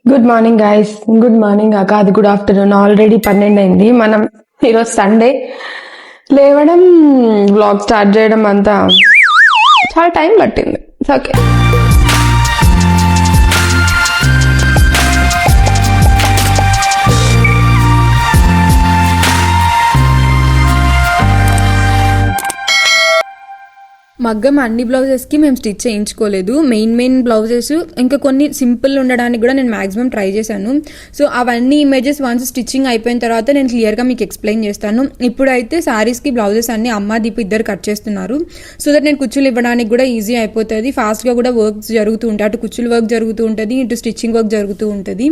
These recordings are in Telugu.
Good morning guys. Good morning కాదు, గుడ్ ఆఫ్టర్నూన్. ఆల్రెడీ 12 అయింది. మనం ఈరోజు సండే లేవడం, వ్లాగ్ స్టార్ట్ చేయడం అంతా చాలా టైం పట్టింది. ఓకే, మగ్గం అన్ని బ్లౌజెస్కి మేము స్టిచ్ చేయించుకోలేదు. మెయిన్ బ్లౌజెస్ ఇంకా కొన్ని సింపుల్ ఉండడానికి కూడా నేను మాక్సిమం ట్రై చేశాను. సో అవన్నీ ఇమేజెస్ వన్స్ స్టిచ్చింగ్ అయిపోయిన తర్వాత నేను క్లియర్గా మీకు ఎక్స్ప్లెయిన్ చేస్తాను. ఇప్పుడైతే శారీస్కి బ్లౌజెస్ అన్ని అమ్మ దీపు ఇద్దరు కట్ చేస్తున్నారు. సో దట్ నేను కుచ్చులు ఇవ్వడానికి కూడా ఈజీ అయిపోతుంది. ఫాస్ట్గా కూడా వర్క్ జరుగుతూ ఉంటుంది. అటు కుచ్చులు వర్క్ జరుగుతూ ఉంటుంది, ఇటు స్టిచ్చింగ్ వర్క్ జరుగుతూ ఉంటుంది.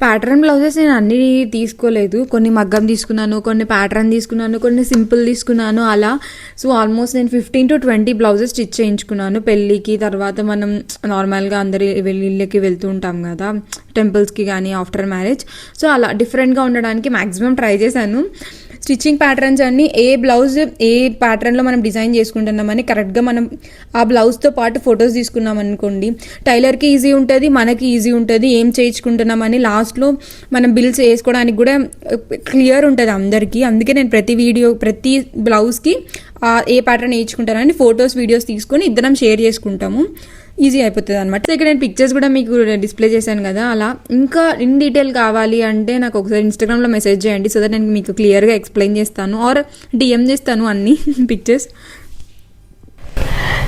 ప్యాటర్న్ బ్లౌజెస్ నేను అన్ని తీసుకోలేదు. కొన్ని మగ్గం తీసుకున్నాను, కొన్ని ప్యాటర్న్ తీసుకున్నాను, కొన్ని సింపుల్ తీసుకున్నాను అలా. సో ఆల్మోస్ట్ నేను 15 to 20 బ్లౌజెస్ స్టిచ్ చేయించుకున్నాను. పెళ్ళికి, తర్వాత మనం నార్మల్గా అందరి ఇళ్ళకి వెళ్తూ ఉంటాం కదా, టెంపుల్స్కి కానీ ఆఫ్టర్ మ్యారేజ్. సో అలా డిఫరెంట్గా ఉండడానికి మ్యాక్సిమం ట్రై చేశాను. స్టిచ్చింగ్ ప్యాటర్న్స్ అన్ని ఏ బ్లౌజ్ ఏ ప్యాటర్న్లో మనం డిజైన్ చేసుకుంటున్నామని కరెక్ట్గా మనం ఆ బ్లౌజ్తో పాటు ఫొటోస్ తీసుకున్నాం అనుకోండి, టైలర్కి ఈజీ ఉంటుంది, మనకి ఈజీ ఉంటుంది. ఏం చేయించుకుంటున్నామని లాస్ట్లో మనం బిల్స్ వేసుకోవడానికి కూడా క్లియర్ ఉంటుంది అందరికీ. అందుకే నేను ప్రతి బ్లౌజ్కి ఏ ప్యాటర్న్ వేయించుకుంటానని ఫొటోస్ వీడియోస్ తీసుకొని ఇద్దరం షేర్ చేసుకుంటాము. ఈజీ అయిపోతుంది అనమాట. సో ఇక్కడ నేను పిక్చర్స్ కూడా మీకు డిస్ప్లే చేశాను కదా, అలా ఇంకా ఇన్ డీటెయిల్ కావాలి అంటే నాకు ఒకసారి ఇన్స్టాగ్రామ్లో మెసేజ్ చేయండి. సో దట్ నేను మీకు క్లియర్గా ఎక్స్ప్లెయిన్ చేస్తాను, ఆర్ డిఎం చేస్తాను అన్ని పిక్చర్స్.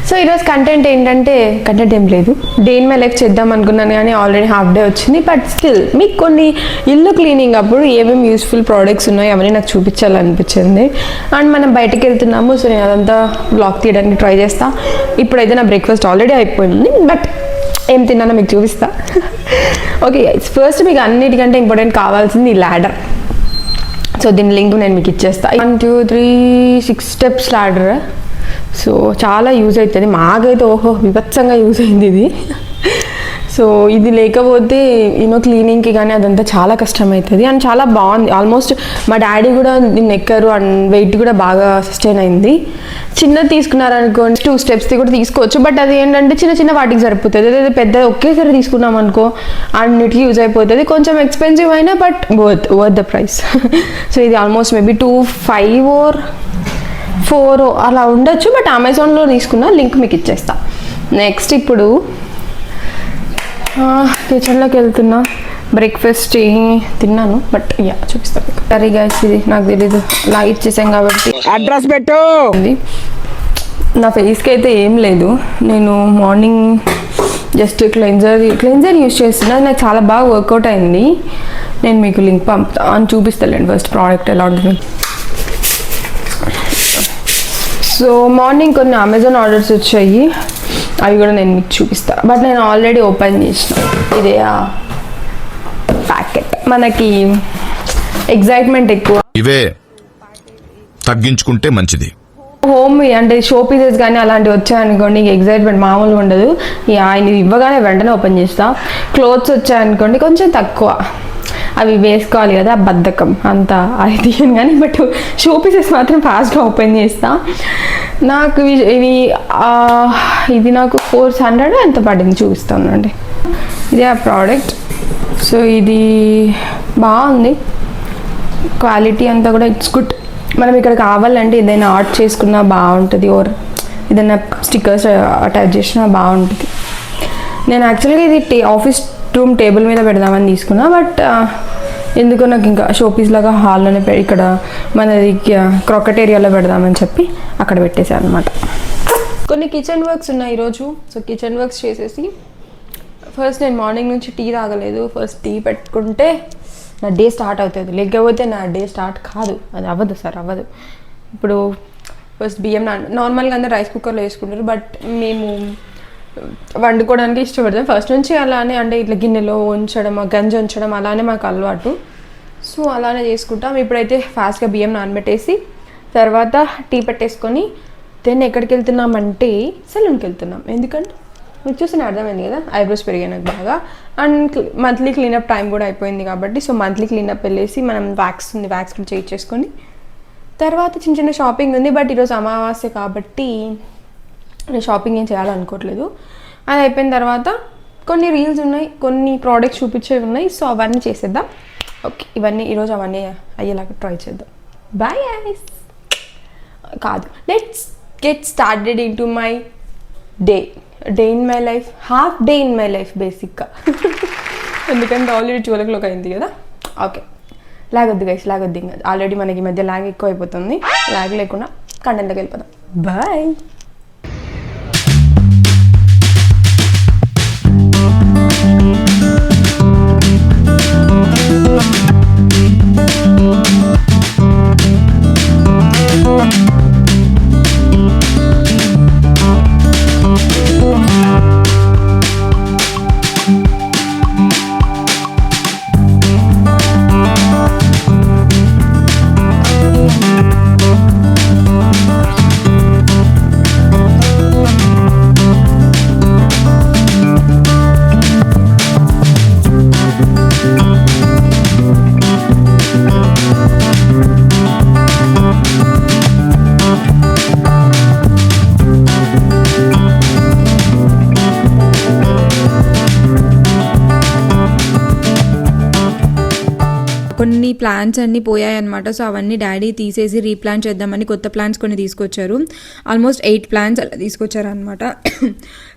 సో ఈరోజు కంటెంట్ ఏంటంటే, కంటెంట్ ఏం లేదు, డే ఇన్ మై లైఫ్ చేద్దాం అనుకున్నాను కానీ ఆల్రెడీ హాఫ్ డే వచ్చింది. బట్ స్టిల్ మీకు కొన్ని ఇల్లు క్లీనింగ్ అప్పుడు ఏమేమి యూస్ఫుల్ ప్రోడక్ట్స్ ఉన్నాయో అవన్నీ నాకు చూపించాలనిపించింది. అండ్ మనం బయటకు వెళ్తున్నాము, సో నేను అదంతా బ్లాగ్ తీయడానికి ట్రై చేస్తా. ఇప్పుడైతే నా బ్రేక్ఫాస్ట్ ఆల్రెడీ అయిపోయింది, బట్ ఏం తిన్నానో మీకు చూపిస్తా. ఓకే, ఫస్ట్ మీకు అన్నిటికంటే ఇంపార్టెంట్ కావాల్సింది ఈ ల్యాడర్. సో దీని లింక్ నేను మీకు ఇచ్చేస్తా. 1 2 3 6 స్టెప్స్ ల్యాడర్. సో చాలా యూజ్ అవుతుంది. మాకైతే విభత్సంగా యూజ్ అయింది ఇది. సో ఇది లేకపోతే క్లీనింగ్కి కానీ అదంతా చాలా కష్టమవుతుంది. అండ్ చాలా బాగుంది. ఆల్మోస్ట్ మా డాడీ కూడా దీన్ని ఎక్కరు, అండ్ వెయిట్ కూడా బాగా సస్టైన్ అయింది. చిన్నది తీసుకున్నారనుకోండి 2 స్టెప్స్ది కూడా తీసుకోవచ్చు, బట్ అది ఏంటంటే చిన్న వాటికి సరిపోతుంది. అదే పెద్ద ఒకేసారి తీసుకున్నాం అనుకో అన్నిటికీ యూజ్ అయిపోతుంది. కొంచెం ఎక్స్పెన్సివ్ అయినా but worth the price. So ఇది ఆల్మోస్ట్ మేబీ 2.5 or 4 అలా ఉండొచ్చు, బట్ అమెజాన్లో తీసుకున్న లింక్ మీకు ఇచ్చేస్తా. నెక్స్ట్ ఇప్పుడు కిచెన్లోకి వెళ్తున్నా. బ్రేక్ఫాస్ట్ తిన్నాను, బట్ చూపిస్తాను. కర్రీ గైస్ ఇది నాకు తెలీదు, అలా ఇచ్చేసాం కాబట్టి అడ్రస్ పెట్టు. నా ఫేస్కి అయితే ఏం లేదు. నేను మార్నింగ్ జస్ట్ క్లెన్జర్ యూజ్ చేస్తున్నాను. నాకు చాలా బాగా వర్కౌట్ అయింది. నేను మీకు లింక్ పంపుతాను, చూపిస్తాను ఫస్ట్ ప్రోడక్ట్ ఎలా ఉంటుంది. సో మార్నింగ్ కొన్ని అమెజాన్ ఆర్డర్స్ వచ్చాయి, అవి కూడా నేను మీకు చూపిస్తాను. బట్ నేను ఆల్రెడీ ఓపెన్ చేసిన ఇదే ప్యాకెట్. మనకి ఎగ్జైట్మెంట్ ఎక్కువ, ఇవే తగ్గించుకుంటే మంచిది. హోమ్ అంటే షో పీసెస్ కానీ అలాంటివి వచ్చాయనుకోండి, ఎగ్జైట్మెంట్ మామూలుగా ఉండదు. ఆయన ఇవ్వగానే వెంటనే ఓపెన్ చేస్తా. క్లోత్స్ వచ్చాయనుకోండి కొంచెం తక్కువ, అవి వేసుకోవాలి కదా, బద్ధకం అంతా అది తీయను కానీ, బట్ షో పీసెస్ మాత్రం ఫాస్ట్గా ఓపెన్ చేస్తా. నాకు ఇది నాకు 400 ఎంత పడింది చూపిస్తాను అండి. ఇదే ఆ ప్రోడక్ట్. సో ఇది బాగుంది, క్వాలిటీ అంతా కూడా ఇట్స్ గుడ్. మనం ఇక్కడ కావాలంటే ఏదైనా ఆర్ట్ చేసుకున్నా బాగుంటుంది, ఓర్ ఏదైనా స్టిక్కర్స్ అటాచ్ చేసినా బాగుంటుంది. నేను యాక్చువల్గా ఇది ఆఫీస్ రూమ్ టేబుల్ మీద పెడదామని తీసుకున్నా, బట్ ఎందుకో నాకు ఇంకా షోపీస్ లాగా హాల్లోనే ఇక్కడ మనది క్రాకెట్ ఏరియాలో పెడదామని చెప్పి అక్కడ పెట్టేశాను అనమాట. కొన్ని కిచెన్ వర్క్స్ ఉన్నాయి ఈరోజు. సో కిచెన్ వర్క్స్ చేసేసి ఫస్ట్ నేను మార్నింగ్ నుంచి టీ తాగలేదు. ఫస్ట్ టీ పెట్టుకుంటే నా డే స్టార్ట్ అవుతుంది, లేకపోతే నా డే స్టార్ట్ కాదు. అది అవ్వదు సార్, అవ్వదు. ఇప్పుడు ఫస్ట్ బియ్యం నార్మల్గా అందరూ రైస్ కుక్కర్లో వేసుకుంటారు, బట్ మేము వండుకోవడానికి ఇష్టపడతాం ఫస్ట్ నుంచి. అలానే అంటే ఇట్లా గిన్నెలో ఉంచడం, గంజి ఉంచడం అలానే మాకు అలవాటు. సో అలానే చేసుకుంటాం. ఇప్పుడైతే ఫాస్ట్గా బియ్యం నానబెట్టేసి తర్వాత టీ పెట్టేసుకొని దెన్ ఎక్కడికి వెళ్తున్నామంటే సెలూన్కి వెళ్తున్నాం. ఎందుకంటే మీకు చూసిన అర్థమైంది కదా, ఐబ్రోస్ పెరిగాయి నాకు బాగా. అండ్ మంత్లీ క్లీనప్ టైం కూడా అయిపోయింది కాబట్టి, సో మంత్లీ క్లీనప్ వెళ్ళేసి మనం వ్యాక్స్ కూడా చేయించేసుకొని తర్వాత చిన్న షాపింగ్ ఉంది. బట్ ఈరోజు అమావాస్య కాబట్టి నేను షాపింగ్ ఏం చేయాలనుకోవట్లేదు. అది అయిపోయిన తర్వాత కొన్ని రీల్స్ ఉన్నాయి, కొన్ని ప్రోడక్ట్స్ చూపించేవి ఉన్నాయి. సో అవన్నీ చేసేద్దాం. ఓకే, ఇవన్నీ ఈరోజు అవన్నీ అయ్యేలాగా ట్రై చేద్దాం. బాయ్ ఐస్. కాదు, let's get started in to my day in my life, half day in my life బేసిక్గా. ఎందుకంటే ఆల్రెడీ 12 o'clock అయింది కదా. ఓకే, లాగొద్దు గైస్, లాగొద్దు. ఇంకా ఆల్రెడీ మనకి మధ్య లాగ్ ఎక్కువ అయిపోతుంది. లాగ్ లేకుండా కంటెంట్లోకి వెళ్ళిపోదాం. బాయ్. కొన్ని ప్లాన్స్ అన్నీ పోయాయన్నమాట. సో అవన్నీ డాడీ తీసేసి రీప్లాన్ చేద్దామని కొత్త ప్లాన్స్ కొన్ని తీసుకొచ్చారు. ఆల్మోస్ట్ 8 ప్లాన్స్ అలా తీసుకొచ్చారనమాట.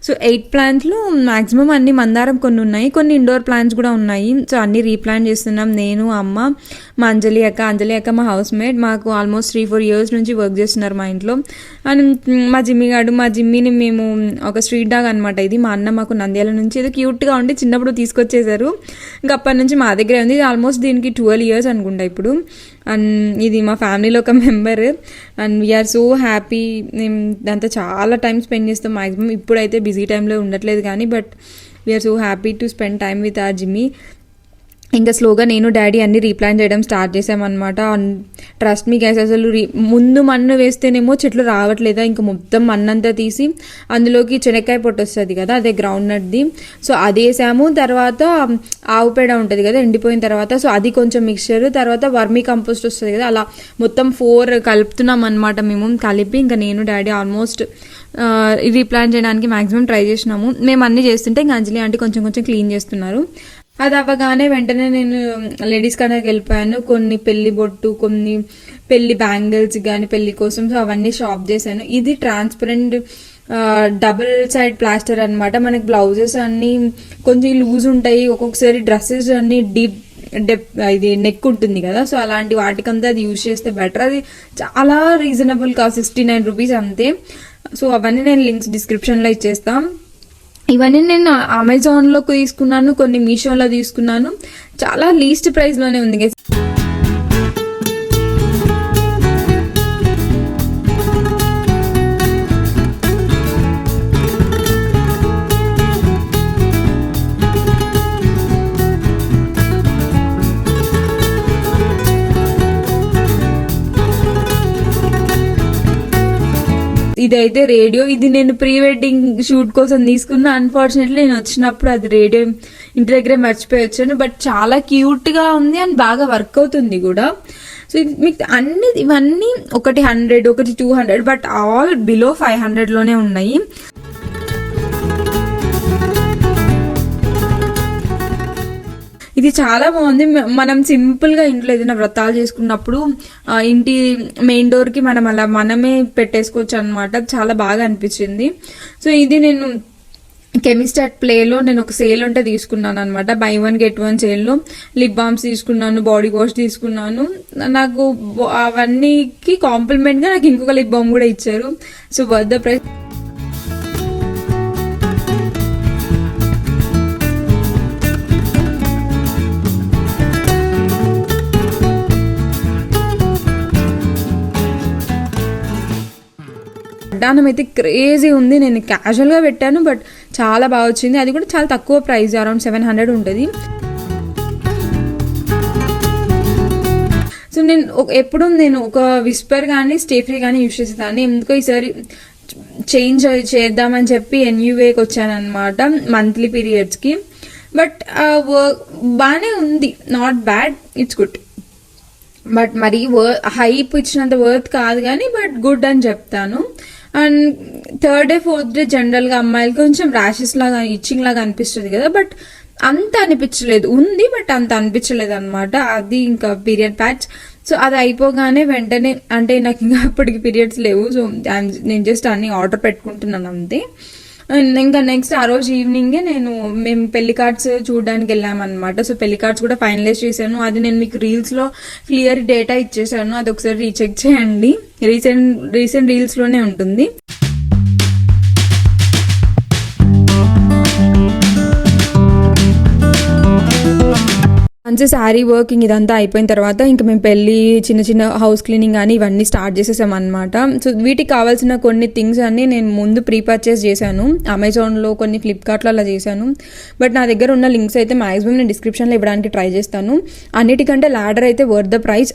సో 8 ప్లాన్స్లో మ్యాక్సిమం అన్ని మందారం కొన్ని ఉన్నాయి, కొన్ని ఇండోర్ ప్లాన్స్ కూడా ఉన్నాయి. సో అన్నీ రీప్లాన్ చేస్తున్నాం. నేను, అమ్మ, మా అంజలి అక్క మా హౌస్ మేట్. మాకు ఆల్మోస్ట్ 3-4 years నుంచి వర్క్ చేస్తున్నారు మా ఇంట్లో. అండ్ మా జిమ్మీని మేము ఒక స్ట్రీట్ డాగ్ అనమాట. ఇది మా అన్న మాకు నంద్యాల నుంచి ఏదో క్యూట్గా ఉండి చిన్నప్పుడు తీసుకొచ్చేసారు. ఇంకా అప్పటి నుంచి మా దగ్గరే ఉంది. ఆల్మోస్ట్ దీనికి 12 years అనుకుంటా ఇప్పుడు. అండ్ ఇది మా ఫ్యామిలీలో ఒక member. And we are so happy. మేము దాంతో చాలా టైం స్పెండ్ చేస్తాం మ్యాక్సిమం. ఇప్పుడైతే బిజీ టైంలో ఉండట్లేదు కానీ, but we are so happy to spend time with our Jimmy. ఇంకా స్లోగా నేను డాడీ అన్ని రీప్లాన్ చేయడం స్టార్ట్ చేసామన్నమాట. ట్రస్ట్ మీ గైస్, అసలు ముందు మన్ను వేస్తేనేమో చెట్లు రావట్లేదా, ఇంకా మొత్తం మన్నంతా తీసి అందులోకి శనక్కాయ పొట్టు వస్తుంది కదా, అదే గ్రౌండ్ నట్ది. సో అది వేసాము. తర్వాత ఆవు పేడ ఉంటుంది కదా ఎండిపోయిన తర్వాత, సో అది కొంచెం మిక్చర్, తర్వాత వర్మీ కంపోస్ట్ వస్తుంది కదా, అలా మొత్తం 4 కలుపుతున్నాం అనమాట మేము. కలిపి ఇంకా నేను డాడీ ఆల్మోస్ట్ రీప్లాన్ చేయడానికి మ్యాక్సిమం ట్రై చేసినాము. మేము అన్నీ చేస్తుంటే ఇంకా అంజలి ఆంటీ కొంచెం క్లీన్ చేస్తున్నారు. అది అవ్వగానే వెంటనే నేను లేడీస్ కార్నర్కి వెళ్ళిపోయాను. కొన్ని పెళ్లి బొట్టు, కొన్ని పెళ్లి బ్యాంగిల్స్ కానీ పెళ్లి కోసం, సో అవన్నీ షాప్ చేశాను. ఇది ట్రాన్స్పరెంట్ డబుల్ సైడ్ ప్లాస్టర్ అనమాట. మనకి బ్లౌజెస్ అన్నీ కొంచెం లూజ్ ఉంటాయి, ఒక్కొక్కసారి డ్రెస్సెస్ అన్ని ఇది నెక్ ఉంటుంది కదా, సో అలాంటి వాటికంతా అది యూజ్ చేస్తే బెటర్. అది చాలా రీజనబుల్ కాస్ట్, 69 rupees అంతే. సో అవన్నీ నేను లింక్స్ డిస్క్రిప్షన్లో ఇచ్చేస్తాను. ఇవన్నీ నేను అమెజాన్లో తీసుకున్నాను, కొన్ని మీషోలో తీసుకున్నాను. చాలా లీస్ట్ ప్రైస్లోనే ఉంది గైస్. ఇదైతే రేడియో. ఇది నేను ప్రీ వెడ్డింగ్ షూట్ కోసం తీసుకున్నా. అన్ఫార్చునేట్లీ నేను వచ్చినప్పుడు అది రేడియో ఇంటి దగ్గరే మర్చిపోయి వచ్చాను. బట్ చాలా క్యూట్ గా ఉంది అండ్ బాగా వర్క్ అవుతుంది కూడా. సో మీకు ఇవన్నీ ఒకటి 100, ఒకటి 200, బట్ ఆల్ బిలో 500 లోనే ఉన్నాయి. ఇది చాలా బాగుంది. మనం సింపుల్ గా ఇంట్లో ఏదైనా వ్రతాలు చేసుకున్నప్పుడు ఇంటి మెయిన్ డోర్ కి మనం అలా మనమే పెట్టేసుకోవచ్చు అనమాట. చాలా బాగా అనిపించింది. సో ఇది నేను కెమిస్టాట్ ప్లేలో నేను ఒక సేల్ ఉంటే తీసుకున్నాను అనమాట. బై 1 get 1 సేల్లో లిప్ బామ్స్ తీసుకున్నాను, బాడీ వాష్ తీసుకున్నాను. నాకు అవన్నీకి కాంప్లిమెంట్ గా నాకు ఇంకొక లిప్ బామ్ కూడా ఇచ్చారు. So worth the price. వడ్డానం అయితే క్రేజీ ఉంది. నేను క్యాజువల్గా పెట్టాను బట్ చాలా బాగా వచ్చింది. అది కూడా చాలా తక్కువ ప్రైస్, అరౌండ్ 700 ఉంటుంది. సో నేను ఎప్పుడు ఒక విస్పర్ కానీ స్టేఫ్రీ కానీ యూజ్ చేసేదాన్ని. ఎందుకో ఈసారి చేంజ్ చేద్దామని చెప్పి NUAకి వచ్చాను అనమాట మంత్లీ పీరియడ్స్కి. బట్ బాగానే ఉంది, not bad, it's good. But మరి హైప్ ఇచ్చినంత వర్త్ కాదు కానీ బట్ గుడ్ అని చెప్తాను. And third day fourth day జనరల్గా అమ్మాయిలకి కొంచెం ర్యాషెస్ లాగా ఇచ్చింగ్ లాగా అనిపిస్తుంది కదా, బట్ అంత అనిపించలేదు, ఉంది బట్ అంత అనిపించలేదు అనమాట. అది ఇంకా పీరియడ్ ప్యాచ్. సో అది అయిపోగానే వెంటనే, అంటే నాకు ఇంకా అప్పటికి పీరియడ్స్ లేవు, సో నేను జస్ట్ అన్ని ఆర్డర్ పెట్టుకుంటున్నాను అంతే. ఇంకా నెక్స్ట్ ఆ రోజు ఈవినింగే మేము పెళ్లి కార్డ్స్ చూడడానికి వెళ్ళామన్నమాట. సో పెళ్లి కార్డ్స్ కూడా ఫైనలైజ్ చేశాను. అది నేను మీకు రీల్స్ లో క్లియర్ డేటా ఇచ్చేసాను, అది ఒకసారి రీచెక్ చేయండి. రీసెంట్ రీల్స్ లోనే ఉంటుంది. మంచి శారీ వర్కింగ్ ఇదంతా అయిపోయిన తర్వాత ఇంకా మేము పెళ్లి చిన్న హౌస్ క్లీనింగ్ కానీ ఇవన్నీ స్టార్ట్ చేసేసాం అనమాట. సో వీటికి కావాల్సిన కొన్ని థింగ్స్ అన్ని నేను ముందు ప్రీ పర్చేస్ చేశాను, అమెజాన్లో కొన్ని, ఫ్లిప్కార్ట్లో అలా చేశాను. బట్ నా దగ్గర ఉన్న లింక్స్ అయితే మాక్సిమం నేను డిస్క్రిప్షన్లో ఇవ్వడానికి ట్రై చేస్తాను. అన్నిటికంటే ల్యాడర్ అయితే వర్త్ ద ప్రైస్.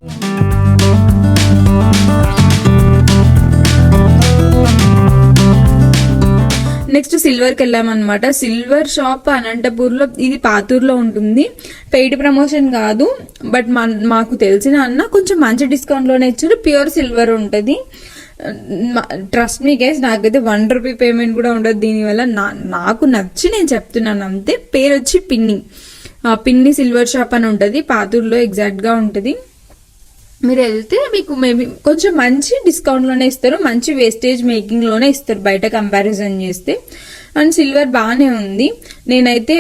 నెక్స్ట్ సిల్వర్కి వెళ్ళామన్నమాట. సిల్వర్ షాప్ అనంతపూర్లో, ఇది పాతూరులో ఉంటుంది. పెయిడ్ ప్రమోషన్ కాదు, బట్ మాకు తెలిసిన అన్న కొంచెం మంచి డిస్కౌంట్లోనే ఇచ్చారు. ప్యూర్ సిల్వర్ ఉంటుంది. ట్రస్ట్ మీ గైస్, నాకైతే ₹1 పేమెంట్ కూడా ఉండదు దీనివల్ల. నాకు నచ్చి నేను చెప్తున్నాను అంతే. పేరు వచ్చి పిన్ని సిల్వర్ షాప్ అని ఉంటుంది, పాతూరులో ఎగ్జాక్ట్గా ఉంటుంది. మీరు వెళ్తే మీకు మేబీ కొంచెం మంచి డిస్కౌంట్లోనే ఇస్తారు, మంచి వేస్టేజ్ మేకింగ్లోనే ఇస్తారు బయట కంపారిజన్ చేస్తే. అండ్ సిల్వర్ బాగానే ఉంది. నేనైతే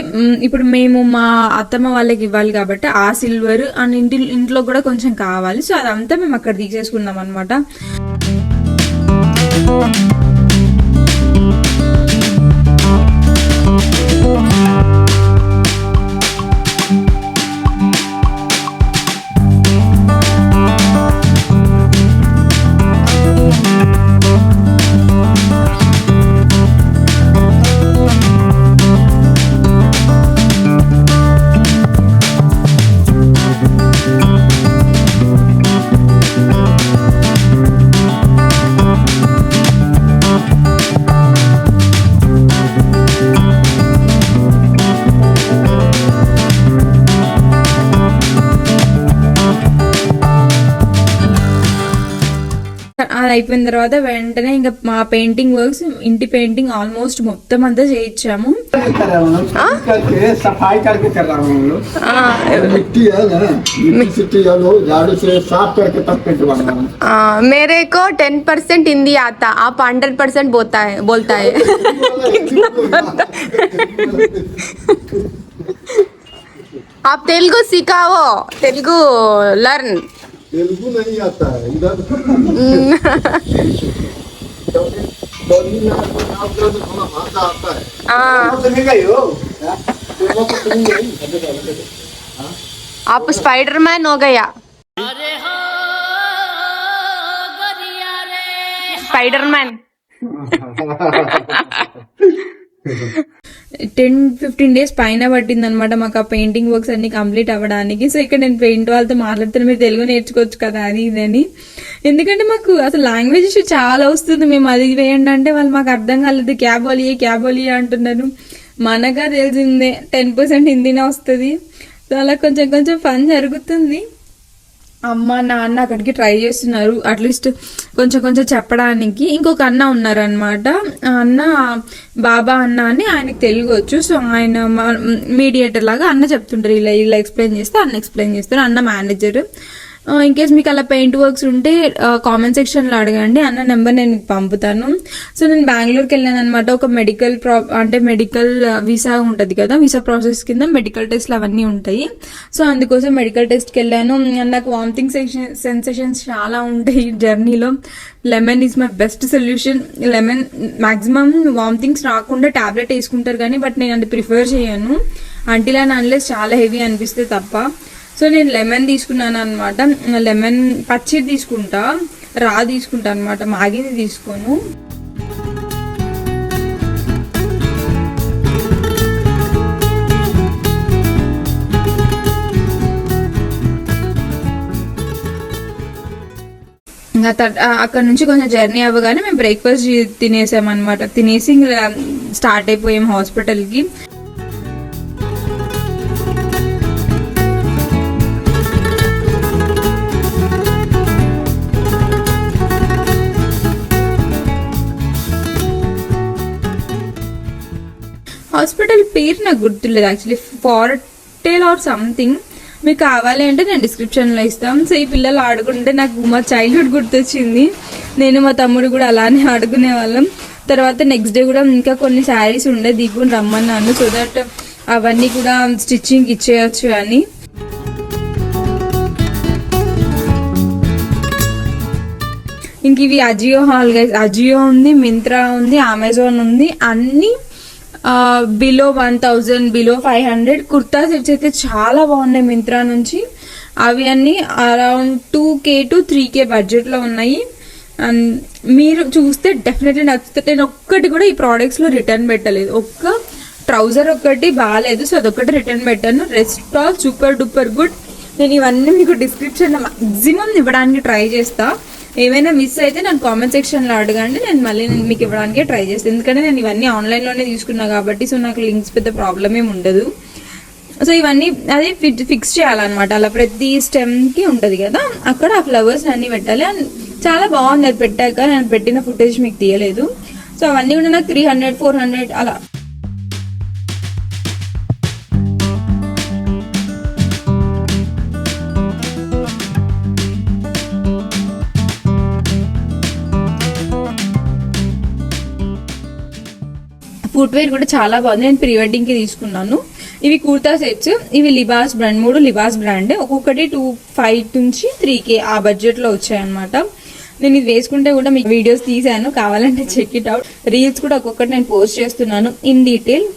ఇప్పుడు మేము మా అత్తమ్మ వాళ్ళకి ఇవ్వాలి కాబట్టి ఆ సిల్వర్ అండ్ ఇంట్లో కూడా కొంచెం కావాలి, సో అదంతా మేము అక్కడ తీసేసుకున్నాం అనమాట. అది అయిపోయిన తర్వాత వెంటనే ఇంకా మా పెయింటింగ్ వర్క్స్, ఇంటి పెయింటింగ్ ఆల్మోస్ట్ మొత్తం అంతా చేయించాము. सफाई करके कर रहा हूँ हम लोग। मिट्टी है ना, मिट्टी सिट्टी जो झाड़ू से साफ करके तब पेंट बना रहा हूँ। मेरे को 10% हिंदी आता, आप 100% बोलता है आप तेलुगु सिखाओ, तेलुगु लर्न। तेलुगु नहीं आता है इधर। भाषा आता है। आप स्पाइडरमैन हो गया। स्पाइडरमैन 10-15 days పైన పట్టింది అనమాట మాకు ఆ పెయింటింగ్ వర్క్స్ అన్ని కంప్లీట్ అవ్వడానికి. సో ఇక్కడ నేను పెయింట్ వాళ్ళతో మాట్లాడుతున్నా, మీరు తెలుగు నేర్చుకోవచ్చు కదా అది ఇదని. ఎందుకంటే మాకు అసలు లాంగ్వేజ్ ఇష్యూ చాలా వస్తుంది. మేము అది వేయండి అంటే వాళ్ళు మాకు అర్థం కాలేదు, క్యా బోలియే అంటున్నారు. మనగా తెలిసిందే 10% హిందీనే వస్తుంది. సో అలా కొంచెం ఫన్ జరుగుతుంది. అమ్మ నాన్న అక్కడికి ట్రై చేస్తున్నారు అట్లీస్ట్ కొంచెం చెప్పడానికి. ఇంకొక అన్న ఉన్నారనమాట, అన్న బాబా అన్న అని, ఆయనకి తెలుగు వచ్చు. సో ఆయన మీడియేటర్ లాగా అన్న చెప్తుంటారు, ఇలా ఎక్స్ప్లెయిన్ చేస్తే అన్న ఎక్స్ప్లెయిన్ చేస్తారు. అన్న మేనేజర్. ఇన్ కేస్ మీకు అలా పెయింట్ వర్క్స్ ఉంటే కామెంట్ సెక్షన్లో అడగండి, అన్న నెంబర్ నేను మీకు పంపుతాను. సో నేను బెంగళూరుకి వెళ్ళాను అనమాట. ఒక మెడికల్ వీసా ఉంటుంది కదా, వీసా ప్రాసెస్ కింద మెడికల్ టెస్ట్లు అవన్నీ ఉంటాయి. సో అందుకోసం మెడికల్ టెస్ట్కి వెళ్ళాను. నాకు వామిటింగ్ సెన్సేషన్స్ చాలా ఉంటాయి జర్నీలో. Lemon is my best solution. Lemon maximum vomitings రాకుండా టాబ్లెట్ వేసుకుంటారు కానీ, బట్ నేను అది ప్రిఫర్ చేయను అంటిల్ అండ్ అన్లెస్ చాలా హెవీ అనిపిస్తే తప్ప. సో నేను లెమన్ తీసుకున్నాను అనమాట. లెమన్ పచ్చిది తీసుకుంటా, రా తీసుకుంటా అనమాట, మాగింది తీసుకోను. అక్కడ నుంచి కొంచెం జర్నీ అవ్వగానే మేము బ్రేక్ఫాస్ట్ తినేసాం అనమాట. తినేసి స్టార్ట్ అయిపోయాం హాస్పిటల్కి. హాస్పిటల్ పేరు నాకు గుర్తులేదు యాక్చువల్లీ, ఫార్టెల్ ఆర్ సంథింగ్. మీకు కావాలి అంటే నేను డిస్క్రిప్షన్లో ఇస్తాను. సో ఈ పిల్లలు ఆడుకుంటే నాకు మా చైల్డ్హుడ్ గుర్తొచ్చింది. నేను మా తమ్ముడు కూడా అలానే ఆడుకునే వాళ్ళం. తర్వాత నెక్స్ట్ డే కూడా ఇంకా కొన్ని శారీస్ ఉండే దిగుని రమ్మన్నాను, సో దట్ అవన్నీ కూడా స్టిచ్చింగ్ ఇచ్చేయచ్చు అని. ఇంక ఇవి అజియో హాల్ గైస్. అజియో ఉంది, మింత్రా ఉంది, అమెజాన్ ఉంది. అన్ని బిలో 1000, బిలో 500 కుర్తా సెట్స్ అయితే చాలా బాగున్నాయి మింత్రా నుంచి. అవి అన్ని అరౌండ్ 2K to 3K బడ్జెట్లో ఉన్నాయి. అండ్ మీరు చూస్తే డెఫినెట్లీ నచ్చుతుంది. నేను ఒక్కటి కూడా ఈ ప్రోడక్ట్స్లో రిటర్న్ పెట్టలేదు. ఒక్క ట్రౌజర్ ఒక్కటి బాగాలేదు, సో అదొక్కటి రిటర్న్ పెట్టాను. Rest all super duper good. నేను ఇవన్నీ మీకు డిస్క్రిప్షన్లో మ్యాక్సిమం ఇవ్వడానికి ట్రై చేస్తా. ఏమైనా మిస్ అయితే నాకు కామెంట్ సెక్షన్లో అడగండి, నేను మళ్ళీ మీకు ఇవ్వడానికి ట్రై చేస్తాను. ఎందుకంటే నేను ఇవన్నీ ఆన్లైన్లోనే తీసుకున్నా కాబట్టి, సో నాకు లింక్స్ పెద్ద ప్రాబ్లం ఏమి ఉండదు. సో ఇవన్నీ అది ఫిక్స్ చేయాలన్నమాట. అలా ప్రతి స్టెమ్కి ఉంటుంది కదా, అక్కడ ఆ ఫ్లవర్స్ అన్నీ పెట్టాలి. అండ్ చాలా బాగుంది అది పెట్టాక. నేను పెట్టిన ఫుటేజ్ మీకు తీయలేదు. సో అవన్నీ కూడా నాకు 300, 400 అలా. ఫుట్వేర్ కూడా చాలా బాగుంది. నేను ప్రీ వెడ్డింగ్కి తీసుకున్నాను. ఇవి కుర్తా సెట్స్. ఇవి లిబాస్ బ్రాండ్, 3 లిబాస్ బ్రాండ్. ఒక్కొక్కటి 2.5 నుంచి 3K ఆ బడ్జెట్లో వచ్చాయన్నమాట. నేను ఇది వేసుకుంటే కూడా మీకు వీడియోస్ తీసాను, కావాలంటే చెక్ ఇట్ అవుట్. రీల్స్ కూడా ఒక్కొక్కటి నేను పోస్ట్ చేస్తున్నాను ఇన్ డీటెయిల్.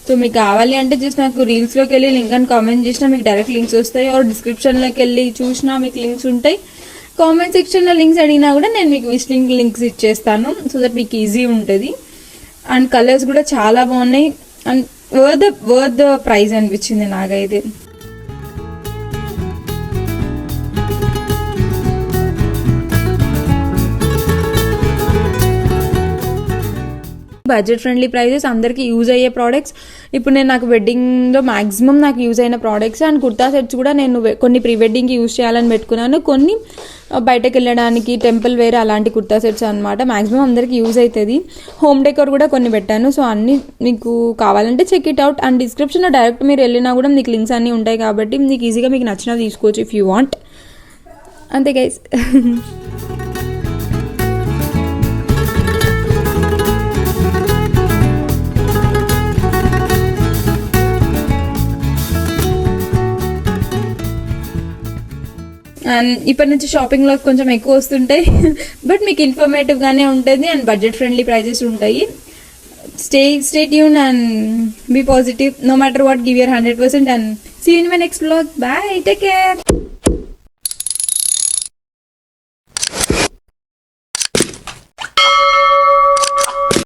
సో మీకు కావాలి అంటే జస్ట్ నాకు రీల్స్లోకి వెళ్ళి లింక్ అని కామెంట్ చేసినా మీకు డైరెక్ట్ లింక్స్ వస్తాయి. ఆర్ డిస్క్రిప్షన్లోకి వెళ్ళి చూసినా మీకు లింక్స్ ఉంటాయి. కామెంట్ సెక్షన్లో లింక్స్ అడిగినా కూడా నేను మీకు విజిటింగ్ లింక్స్ ఇచ్చేస్తాను, సో దట్ మీకు ఈజీ ఉంటుంది. అండ్ కలర్స్ కూడా చాలా బాగున్నాయి. అండ్ వర్త్ ద ప్రైస్ అనిపించింది నాకైతే. బడ్జెట్ ఫ్రెండ్లీ ప్రైజెస్, అందరికీ యూజ్ అయ్యే ప్రోడక్ట్స్. ఇప్పుడు నేను నాకు వెడ్డింగ్లో మ్యాక్సిమం నాకు యూజ్ అయిన ప్రోడక్ట్స్. అండ్ కుర్తా సెట్స్ కూడా నేను కొన్ని ప్రీ వెడ్డింగ్కి యూజ్ చేయాలని పెట్టుకున్నాను, కొన్ని బయటకు వెళ్ళడానికి టెంపుల్ వేర్ అలాంటి కుర్తా సెట్స్ అనమాట. మ్యాక్సిమం అందరికీ యూజ్ అవుతుంది. హోమ్ డెకోర్ కూడా కొన్ని పెట్టాను. సో అన్నీ మీకు కావాలంటే చెక్ ఇట్ అవుట్. అండ్ డిస్క్రిప్షన్లో డైరెక్ట్ మీరు వెళ్ళినా కూడా మీకు లింక్స్ అన్నీ ఉంటాయి కాబట్టి మీకు ఈజీగా మీకు నచ్చినవి తీసుకోవచ్చు ఇఫ్ యూ వాంట్. అంతే గైస్. అండ్ ఇప్పటి నుంచి షాపింగ్లో కొంచెం ఎక్కువ వస్తుంటాయి, బట్ మీకు ఇన్ఫర్మేటివ్గానే ఉంటుంది అండ్ బడ్జెట్ ఫ్రెండ్లీ ప్రైజెస్ ఉంటాయి. Stay tune and be positive. No matter what, give your 100% and see you in my next vlog. Bye, take care.